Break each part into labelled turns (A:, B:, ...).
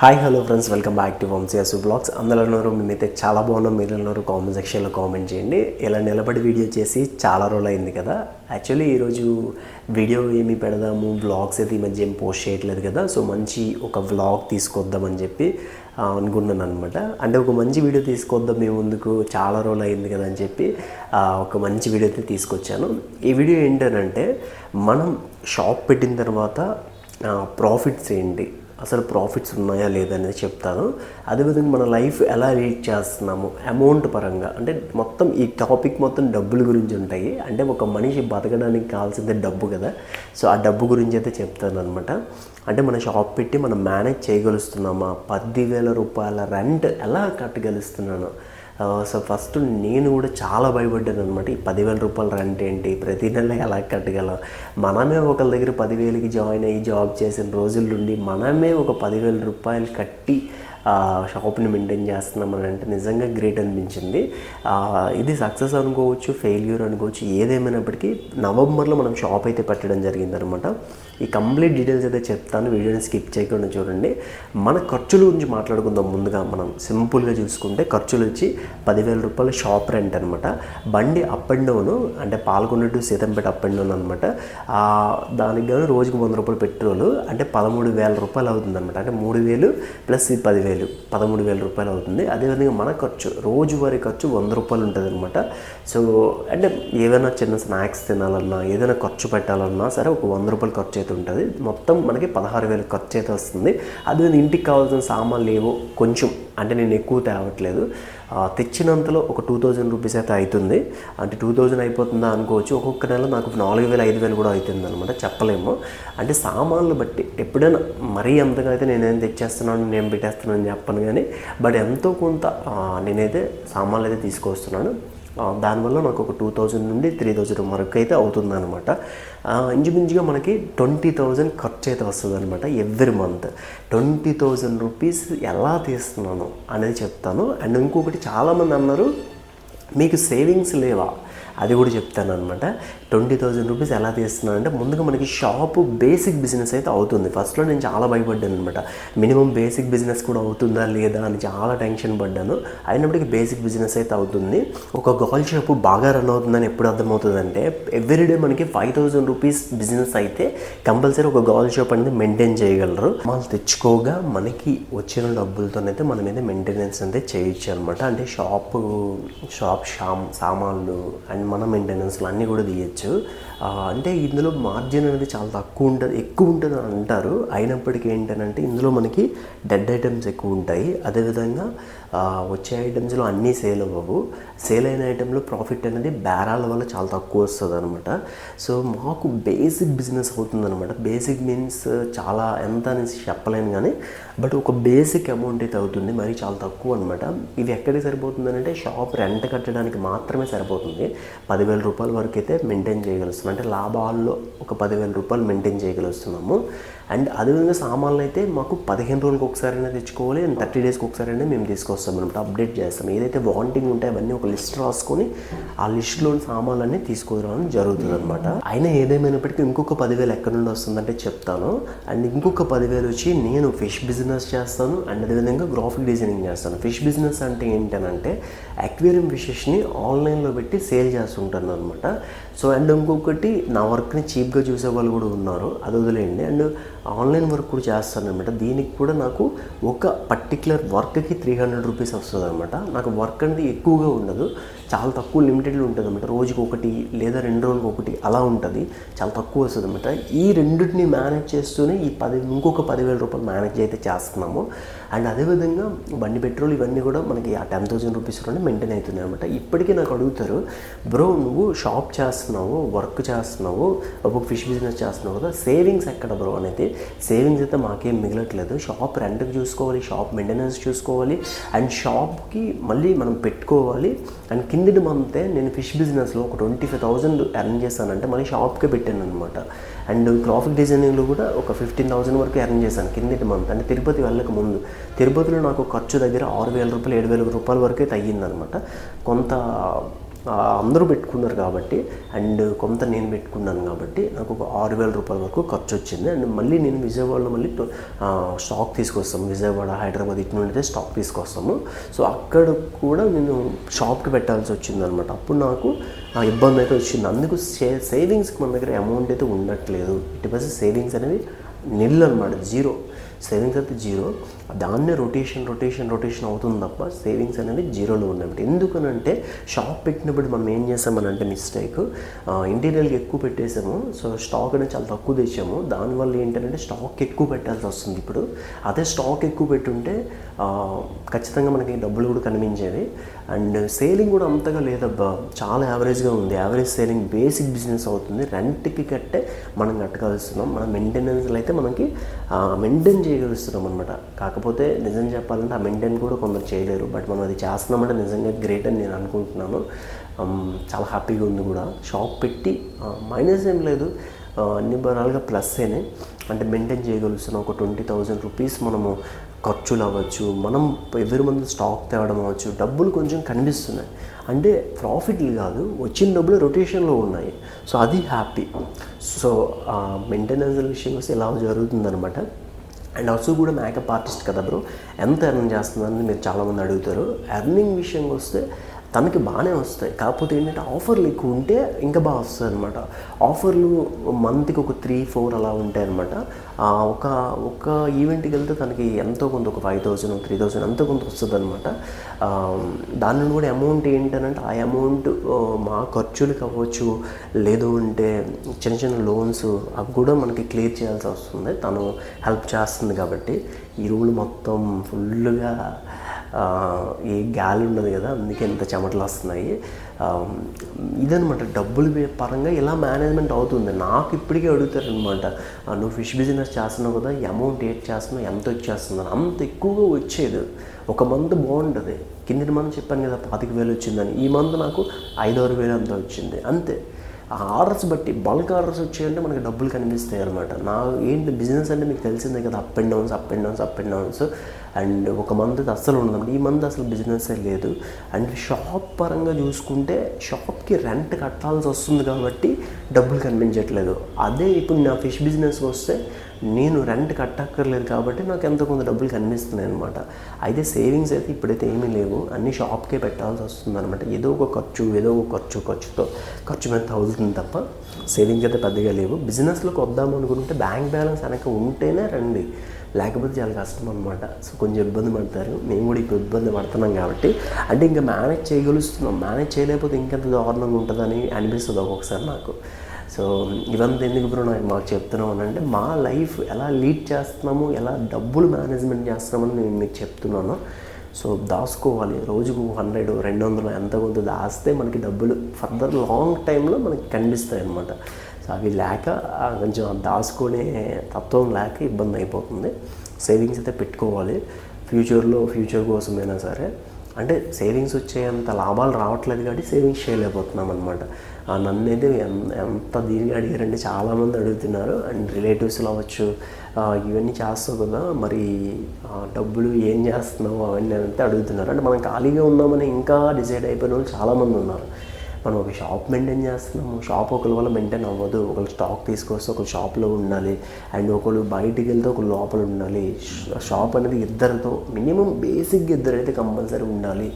A: Hi hello friends, welcome back to Vamsiyasu vlogs. అందరూ ఉన్నారు, మేమైతే చాలా బాగున్నాం. మీరు ఉన్నారు, కామెంట్ సెక్షన్లో కామెంట్ చేయండి. ఇలా నిలబడి వీడియో చేసి చాలా రోజులు అయింది కదా. యాక్చువల్లీ ఈరోజు వీడియో ఏమి పెడదాము, వ్లాగ్స్ అయితే ఈ మధ్య ఏం పోస్ట్ చేయట్లేదు కదా. సో మంచి ఒక వ్లాగ్ తీసుకొద్దామని చెప్పి అనుకున్నాను అనమాట. అంటే ఒక మంచి వీడియో తీసుకొద్దాం మీ ముందుకు, చాలా రోజులు అయింది కదా అని చెప్పి ఒక మంచి వీడియో అయితే తీసుకొచ్చాను. ఈ వీడియో ఏంటంటే, మనం షాప్ పెట్టిన తర్వాత ప్రాఫిట్స్ ఏంటి, అసలు ప్రాఫిట్స్ ఉన్నాయా లేదనేది చెప్తాను. అదేవిధంగా మన లైఫ్ ఎలా లీడ్ చేస్తున్నాము అమౌంట్ పరంగా, అంటే మొత్తం ఈ టాపిక్ మొత్తం డబ్బుల గురించి ఉంటాయి. అంటే ఒక మనిషి బతకడానికి కావాల్సిందే డబ్బు కదా. సో ఆ డబ్బు గురించి అయితే చెప్తాను అనమాట. అంటే మన షాప్ పెట్టి మనం మేనేజ్ చేయగలుగుతున్నామా, 10,000 రూపాయల రెంట్ ఎలా కట్టగలుగుతున్నాను. సో ఫస్ట్ నేను కూడా చాలా భయపడ్డాను అనమాట. ఈ 10,000 రూపాయల రెంట్ ఏంటి, ప్రతి నెల ఎలా కట్టగలం. మనమే ఒకళ్ళ దగ్గర 10,000కి జాయిన్ అయ్యి జాబ్ చేసిన రోజుల నుండి మనమే ఒక 10,000 రూపాయలు కట్టి షాప్ని మెయింటైన్ చేస్తున్నామని అంటే నిజంగా గ్రేట్ అనిపించింది. ఇది సక్సెస్ అనుకోవచ్చు, ఫెయిల్యూర్ అనుకోవచ్చు, ఏదేమైనప్పటికీ నవంబర్లో మనం షాప్ అయితే పెట్టడం జరిగిందనమాట. ఈ కంప్లీట్ డీటెయిల్స్ అయితే చెప్తాను, వీడియోని స్కిప్ చేయకుండా చూడండి. మన ఖర్చుల గురించి మాట్లాడుకుందాం. ముందుగా మనం సింపుల్గా చూసుకుంటే ఖర్చులు వచ్చి 10,000 రూపాయలు షాప్ రెంట్ అనమాట. బండి అప్ అండ్ డౌన్, అంటే Palakonda to Seethampeta up and down అనమాట. దానికి గాను రోజుకు 100 రూపాయలు పెట్రోల్, అంటే 13,000 రూపాయలు అవుతుంది అనమాట. అంటే 3,000 ప్లస్ 10,000 13,000 రూపాయలు అవుతుంది. అదేవిధంగా మన ఖర్చు, రోజువారీ ఖర్చు 100 రూపాయలు ఉంటుంది అనమాట. సో అంటే ఏదైనా చిన్న స్నాక్స్ తినాలన్నా, ఏదైనా ఖర్చు పెట్టాలన్నా సరే ఒక 100 రూపాయలు ఖర్చు అయితే ఉంటుంది. మొత్తం మనకి 16,000 ఖర్చు అయితే వస్తుంది. అదే ఇంటికి కావాల్సిన సామాన్లు ఏవో కొంచెం, అంటే నేను ఎక్కువ తేవట్లేదు, తెచ్చినంతలో ఒక 2,000 రూపీస్ అయితే అవుతుంది. అంటే 2,000 అయిపోతుందా అనుకోవచ్చు. ఒక్కొక్క నెల నాకు 4,000 5,000 కూడా అవుతుంది అనమాట, చెప్పలేము. అంటే సామాన్లు బట్టి ఎప్పుడైనా మరీ అంతగా అయితే నేనేం తెచ్చేస్తున్నాను, నేను పెట్టేస్తున్నాను అని చెప్పను, కానీ బట్ ఎంతో కొంత నేనైతే సామాన్లు అయితే తీసుకొస్తున్నాను. దానివల్ల నాకు ఒక 2,000 నుండి 3,000 వరకు అయితే అవుతుందన్నమాట. ఇంచుమించుగా మనకి 20,000 ఖర్చు అయితే వస్తుంది అనమాట ఎవ్రీ మంత్. 20,000 రూపీస్ ఎలా తీస్తున్నాను అనేది చెప్తాను. అండ్ ఇంకొకటి, చాలామంది అన్నారు మీకు సేవింగ్స్ లేవా, అది కూడా చెప్తాను అనమాట. 20,000 రూపీస్ ఎలా తీస్తున్నాను అంటే, ముందుగా మనకి షాపు బేసిక్ బిజినెస్ అయితే అవుతుంది. ఫస్ట్లో నేను చాలా భయపడ్డాను అనమాట. మినిమం బేసిక్ బిజినెస్ కూడా అవుతుందా లేదా అని చాలా టెన్షన్ పడ్డాను. అయినప్పటికీ బేసిక్ బిజినెస్ అయితే అవుతుంది. ఒక గోల్ షాపు బాగా రన్ అవుతుందని ఎప్పుడు అర్థమవుతుందంటే, ఎవ్రీడే మనకి 5,000 రూపీస్ బిజినెస్ అయితే కంపల్సరీ ఒక గోల్ షాప్ అనేది మెయింటైన్ చేయగలరు. వాళ్ళు తెచ్చుకోగా మనకి వచ్చిన డబ్బులతోనైతే మనం అయితే మెయింటెనెన్స్ అయితే చేయొచ్చు అనమాట. అంటే షాప్ సామాన్లు అండ్ మన మెయింటెనెన్స్లు అన్నీ కూడా తీయచ్చు. అంటే ఇందులో మార్జిన్ అనేది చాలా తక్కువ ఉంటుంది, ఎక్కువ ఉంటుంది అని అంటారు. అయినప్పటికీ ఏంటంటే ఇందులో మనకి డెడ్ ఐటమ్స్ ఎక్కువ ఉంటాయి. అదేవిధంగా వచ్చే ఐటమ్స్లో అన్నీ సేల్ అవ్వవు. సేల్ అయిన ఐటెంలో ప్రాఫిట్ అనేది బేరాల వల్ల చాలా తక్కువ వస్తుంది అనమాట. సో మాకు బేసిక్ బిజినెస్ అవుతుందన్నమాట. బేసిక్ మీన్స్ చాలా ఎంత అనేసి చెప్పలేను, కానీ బట్ ఒక బేసిక్ అమౌంట్ అయితే అవుతుంది, మరి చాలా తక్కువ అనమాట. ఇది ఎక్కడికి సరిపోతుంది అంటే, షాప్ రెంట్ కట్టడానికి మాత్రమే సరిపోతుంది. 10,000 రూపాయల వరకు అయితే మెయింటైన్ చేయగలుగుతున్నాం. అంటే లాభాల్లో ఒక 10,000 రూపాయలు మెయింటైన్ చేయగలుగుతున్నాము. అండ్ అదేవిధంగా సామాన్లు అయితే మాకు 15 రోజులకు ఒకసారైనా తెచ్చుకోవాలి, అండ్ 30 డేస్కి ఒకసారైనా మేము తీసుకొస్తాం అనమాట. అప్డేట్ చేస్తాం. ఏదైతే వాంటింగ్ ఉంటాయో అవన్నీ ఒక లిస్ట్ రాసుకొని ఆ లిస్టులోని సామాన్లన్నీ తీసుకురావడం జరుగుతుంది అనమాట. అయినా ఏదేమైనప్పటికీ ఇంకొక 10,000 ఎక్కడి నుండి వస్తుందంటే చెప్తాను. అండ్ ఇంకొక 10,000 వచ్చి నేను ఫిష్ బిజినెస్ చేస్తాను, అండ్ అదేవిధంగా గ్రాఫిక్ డిజైనింగ్ చేస్తాను. ఫిష్ బిజినెస్ అంటే ఏంటనంటే, అక్వేరియం ఫిషెస్ని ఆన్లైన్లో పెట్టి సేల్ చేస్తుంటాను అనమాట. సో అండ్ ఇంకొకటి, నా వర్క్ని చీప్గా చూసే వాళ్ళు కూడా ఉన్నారు, అది వదిలేయండి. అండ్ ఆన్లైన్ వర్క్ కూడా చేస్తాను అనమాట. దీనికి కూడా నాకు ఒక పర్టికులర్ వర్క్కి 300 రూపీస్ వస్తుంది అనమాట. నాకు వర్క్ అనేది ఎక్కువగా ఉండదు, చాలా తక్కువ లిమిటెడ్లో ఉంటుంది అనమాట. రోజుకి ఒకటి లేదా 2 రోజులకు ఒకటి అలా ఉంటుంది, చాలా తక్కువ వస్తుంది అనమాట. ఈ రెండింటిని మేనేజ్ చేస్తూనే ఇంకొక 10,000 రూపాయలు మేనేజ్ అయితే చేస్తున్నాము. అండ్ అదేవిధంగా బండి పెట్రోల్ ఇవన్నీ కూడా మనకి ఆ 10,000 రూపీస్లోనే మెయింటైన్ అవుతున్నాయి అనమాట. ఇప్పటికీ నాకు అడుగుతారు, బ్రో నువ్వు షాప్ చేస్తున్నావు, వర్క్ చేస్తున్నావు, ఒక ఫిష్ బిజినెస్ చేస్తున్నావు కదా, సేవింగ్స్ ఎక్కడ బ్రో అనేది. సేవింగ్స్ అయితే మాకేం మిగలట్లేదు. షాప్ రెంట్కి చూసుకోవాలి, షాప్ మెయింటెనెన్స్ చూసుకోవాలి, అండ్ షాప్కి మళ్ళీ మనం పెట్టుకోవాలి. అండ్ కిందటి మంతే నేను ఫిష్ బిజినెస్లో ఒక 25,000 ఎర్న్ చేశానంటే మళ్ళీ షాప్కే పెట్టాను అనమాట. అండ్ గ్రాఫిక్ డిజైనింగ్లో కూడా ఒక 15,000 వరకు ఎర్న్ చేశాను కిందటి మంత్. అంటే తిరుపతి వెళ్ళక ముందు. తిరుపతిలో నాకు ఖర్చు దగ్గర 6,000 రూపాయలు 7,000 రూపాయల వరకు అయితే అయ్యిందనమాట. కొంత అందరూ పెట్టుకున్నారు కాబట్టి అండ్ కొంత నేను పెట్టుకున్నాను కాబట్టి నాకు ఒక 6,000 రూపాయల వరకు ఖర్చు వచ్చింది. అండ్ మళ్ళీ నేను విజయవాడలో మళ్ళీ స్టాక్ తీసుకొస్తాము. విజయవాడ, హైదరాబాద్ ఇటు నుండి అయితే స్టాక్ తీసుకొస్తాము. సో అక్కడ కూడా నేను షాప్కి పెట్టాల్సి వచ్చింది అనమాట. అప్పుడు నాకు ఇబ్బంది అయితే వచ్చింది. అందుకు సేవింగ్స్కి మన దగ్గర అమౌంట్ అయితే ఉండట్లేదు. ఇటు సేవింగ్స్ అనేవి నిల్ అనమాట, జీరో. సేవింగ్స్ అయితే జీరో. దాన్నే రొటేషన్ అవుతుంది తప్ప సేవింగ్స్ అనేవి జీరోలో ఉన్నాయి. ఎందుకనంటే షాప్ పెట్టినప్పుడు మనం ఏం చేసామనంటే మిస్టేక్, ఇంటీరియర్కి ఎక్కువ పెట్టేసాము. సో స్టాక్ అనేది చాలా తక్కువ తెచ్చాము. దానివల్ల ఏంటంటే స్టాక్ ఎక్కువ పెట్టాల్సి వస్తుంది. ఇప్పుడు అదే స్టాక్ ఎక్కువ పెట్టుంటే ఖచ్చితంగా మనకి డబ్బులు కూడా కనిపించేవి. అండ్ సేలింగ్ కూడా అంతగా లేదబ్బా, చాలా యావరేజ్గా ఉంది. యావరేజ్ సేలింగ్ బేసిక్ బిజినెస్ అవుతుంది. రెంట్కి కట్టే మనం కట్టగలుస్తున్నాం. మన మెయింటెనెన్స్లో అయితే మనకి మెయింటైన్ చేయగలుస్తున్నాం అనమాట. కాకపోతే నిజం చెప్పాలంటే ఆ మెయింటైన్ కూడా కొందరు చేయలేరు. బట్ మనం అది చేస్తున్నామంటే నిజంగా గ్రేట్ అని నేను అనుకుంటున్నాను. చాలా హ్యాపీగా ఉంది కూడా. షాప్ పెట్టి మైనస్ ఏం లేదు, అన్ని బరాలుగా ప్లస్సేనే. అంటే మెయింటైన్ చేయగలుస్తున్నాం. ఒక 20,000 రూపీస్ మనము ఖర్చులు అవ్వచ్చు, మనం ఎవరి మంది స్టాక్ తేవడం అవ్వచ్చు, డబ్బులు కొంచెం కనిపిస్తున్నాయి. అంటే ప్రాఫిట్లు కాదు, వచ్చిన డబ్బులు రొటేషన్లో ఉన్నాయి. సో అది హ్యాపీ. సో మెయింటెనెన్స్ విషయం వస్తే ఇలా జరుగుతుందనమాట. అండ్ ఆల్సో కూడా మేకప్ ఆర్టిస్ట్ కదా బ్రో, ఎంత ఎర్న్ చేస్తుందని మీరు చాలామంది అడుగుతారు. ఎర్నింగ్ విషయంకి వస్తే తనకి బాగానే వస్తాయి. కాకపోతే ఏంటంటే ఆఫర్లు ఎక్కువ ఉంటే ఇంకా బాగా వస్తుంది అనమాట. ఆఫర్లు మంత్కి ఒక 3-4 అలా ఉంటాయి అనమాట. ఒక ఈవెంట్కి వెళ్తే తనకి ఎంతో కొంత ఒక 5,000, 3,000 ఎంతో కొంత వస్తుంది అనమాట. దాని నుండి కూడా అమౌంట్ ఏంటంటే ఆ అమౌంట్ మా ఖర్చులకు అవ్వచ్చు, లేదు అంటే చిన్న చిన్న లోన్స్ అవి కూడా మనకి క్లియర్ చేయాల్సి వస్తుంది. తను హెల్ప్ చేస్తుంది కాబట్టి. ఈ రూల్ మొత్తం ఫుల్గా ఏ గాలి ఉండదు కదా, అందుకే ఎంత చెమటలు వస్తున్నాయి. ఇదనమాట డబ్బులు పరంగా ఇలా మేనేజ్మెంట్ అవుతుంది. నాకు ఇప్పటికీ అడుగుతారనమాట, నువ్వు ఫిష్ బిజినెస్ చేస్తున్నావు కదా, అమౌంట్ ఏది చేస్తున్నావు, ఎంత వచ్చేస్తున్నాను. అంత ఎక్కువగా వచ్చేది. ఒక మంత్ బాగుంటుంది, కింది మంత్ చెప్పాను కదా 25,000 వచ్చిందని, ఈ మంత్ నాకు 5-6,000 అంత వచ్చింది అంతే. ఆ ఆర్డర్స్ బట్టి బల్క్ ఆర్డర్స్ వచ్చాయంటే మనకి డబ్బులు కనిపిస్తాయి అనమాట. నా ఏంటి బిజినెస్ అంటే మీకు తెలిసిందే కదా, అప్ అండ్ డౌన్స్. అండ్ ఒక మంత్ అస్సలు ఉండదు. ఈ మంత్ అసలు బిజినెస్సే లేదు. అండ్ షాప్ పరంగా చూసుకుంటే షాప్కి రెంట్ కట్టాల్సి వస్తుంది కాబట్టి డబ్బులు కనిపించట్లేదు. అదే ఇప్పుడు నా ఫిష్ బిజినెస్కి వస్తే నేను రెంట్ కట్టక్కర్లేదు కాబట్టి నాకు ఎంతో కొంత డబ్బులు కనిపిస్తున్నాయి అనమాట. అయితే సేవింగ్స్ అయితే ఇప్పుడైతే ఏమీ లేవు, అన్నీ షాప్కే పెట్టాల్సి వస్తుంది అనమాట. ఏదో ఒక ఖర్చు మీద తగులుతుంది తప్ప సేవింగ్స్ అయితే పెద్దగా లేవు. బిజినెస్లోకి వద్దాం అనుకుంటే బ్యాంక్ బ్యాలెన్స్ వెనక ఉంటేనే రండి, లేకపోతే చాలా కష్టం అనమాట. సో కొంచెం ఇబ్బంది పడతారు. మేము కూడా ఇప్పుడు ఇబ్బంది పడుతున్నాం కాబట్టి, అంటే ఇంకా మేనేజ్ చేయగలుస్తున్నాం. మేనేజ్ చేయలేకపోతే ఇంకెంత దారుణంగా ఉంటుందని అనిపిస్తుంది ఒక్కొక్కసారి నాకు. సో ఇవంతా ఎందుకు బ్రో నాకు మాకు చెప్తున్నాను అంటే, మా లైఫ్ ఎలా లీడ్ చేస్తున్నాము, ఎలా డబ్బులు మేనేజ్మెంట్ చేస్తున్నామని నేను మీకు చెప్తున్నాను. సో దాచుకోవాలి, రోజుకు 100, 200 ఎంత కొంత దాస్తే మనకి డబ్బులు ఫర్దర్ లాంగ్ టైంలో మనకి కనిపిస్తాయి అన్నమాట. సో అవి లేక కొంచెం దాచుకునే తత్వం లేక ఇబ్బంది అయిపోతుంది. సేవింగ్స్ అయితే పెట్టుకోవాలి ఫ్యూచర్ కోసమైనా సరే. అంటే సేవింగ్స్ వచ్చేంత లాభాలు రావట్లేదు కాబట్టి సేవింగ్స్ చేయలేకపోతున్నాం అనమాట. నన్ను అయితే ఎంత దీనిగా అడిగారంటే చాలామంది అడుగుతున్నారు. అండ్ రిలేటివ్స్లో అవ్వచ్చు, ఇవన్నీ చేస్తావు కదా మరి డబ్బులు ఏం చేస్తున్నావు అవన్నీ అంతా అడుగుతున్నారు. అంటే మనం ఖాళీగా ఉన్నామని ఇంకా డిసైడ్ అయిపోయిన వాళ్ళు చాలామంది ఉన్నారు. మనం ఒక షాప్ మెయింటైన్ చేస్తున్నాము, షాప్ ఒకరి వల్ల మెయింటైన్ అవ్వదు. ఒకరు స్టాక్ తీసుకొస్తే ఒకరు షాప్లో ఉండాలి, అండ్ ఒకరు బయటికి వెళ్తే ఒకరు లోపల ఉండాలి. షాప్ అనేది ఇద్దరితో మినిమం బేసిక్గా ఇద్దరైతే కంపల్సరీ ఉండాలి.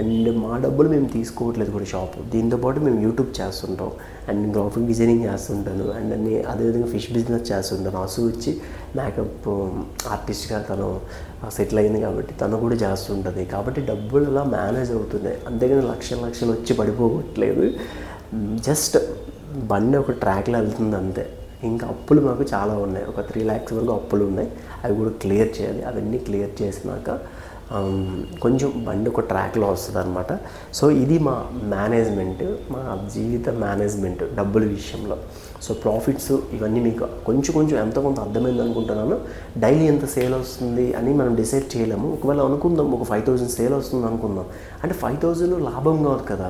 A: అండ్ మా డబ్బులు మేము తీసుకోవట్లేదు కూడా షాపు. దీంతోపాటు మేము యూట్యూబ్ చేస్తుంటాం, అండ్ గ్రాఫిక్ డిజైనింగ్ చేస్తుంటాను, అండ్ అదేవిధంగా ఫిష్ బిజినెస్ చేస్తుంటాను. అసు వచ్చి మేకప్ ఆర్టిస్ట్గా తను సెటిల్ అయింది కాబట్టి తను కూడా చేస్తుంటుంది. కాబట్టి డబ్బులు అలా మేనేజ్ అవుతున్నాయి, అంతేగాని లక్షలు వచ్చి పడిపోవట్లేదు. జస్ట్ బండి ఒక ట్రాక్లో వెళ్తుంది అంతే. ఇంకా అప్పులు మాకు చాలా ఉన్నాయి, ఒక 3 lakhs వరకు అప్పులు ఉన్నాయి. అవి కూడా క్లియర్ చేయాలి. అవన్నీ క్లియర్ చేసినాక కొంచెం బండి ఒక ట్రాక్లో వస్తుంది అనమాట. సో ఇది మా మేనేజ్మెంట్, మా జీవిత మేనేజ్మెంట్ డబ్బుల విషయంలో. సో ప్రాఫిట్స్ ఇవన్నీ మీకు కొంచెం ఎంతో కొంత అర్థమైంది అనుకుంటున్నాను. డైలీ ఎంత సేల్ వస్తుంది అని మనం డిసైడ్ చేయలేము. ఒకవేళ అనుకుందాం ఒక 5,000 సేల్ వస్తుంది అనుకుందాం, అంటే 5,000 లాభం కాదు కదా.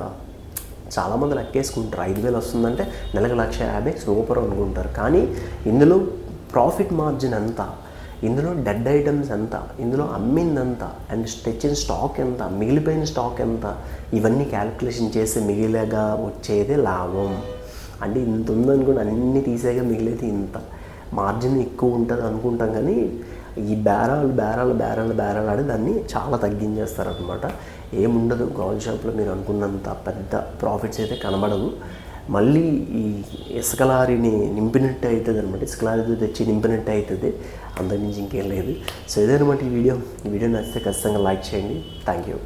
A: చాలామంది లెక్కేసుకుంటారు 5,000 వస్తుందంటే నెలకు 150,000 సూపర్ అనుకుంటారు. కానీ ఇందులో ప్రాఫిట్ మార్జిన్ ఎంత, ఇందులో డెడ్ ఐటమ్స్ ఎంత, ఇందులో అమ్మిందంత, అండ్ తెచ్చిన స్టాక్ ఎంత, మిగిలిపోయిన స్టాక్ ఎంత, ఇవన్నీ క్యాలిక్యులేషన్ చేసి మిగిలిగా వచ్చేది లాభం. అంటే ఇంత ఉందనుకోండి, అన్నీ తీసేగా మిగిలేది ఇంత. మార్జిన్ ఎక్కువ ఉంటుంది అనుకుంటాం, కానీ ఈ బేరాలు ఆడి దాన్ని చాలా తగ్గించేస్తారనమాట. ఏముండదు గోల్డ్ షాప్లో మీరు అనుకున్నంత పెద్ద ప్రాఫిట్స్ అయితే కనబడవు. మళ్ళీ ఈ ఇసుక లారీని నింపినట్టు అవుతుంది అనమాట, ఇసుక లారీతో తెచ్చి నింపినట్టు అవుతుంది, అంతకుమించి ఇంకేం లేదు. సో ఇదనమాట ఈ వీడియో నచ్చితే ఖచ్చితంగా లైక్ చేయండి. Thank you.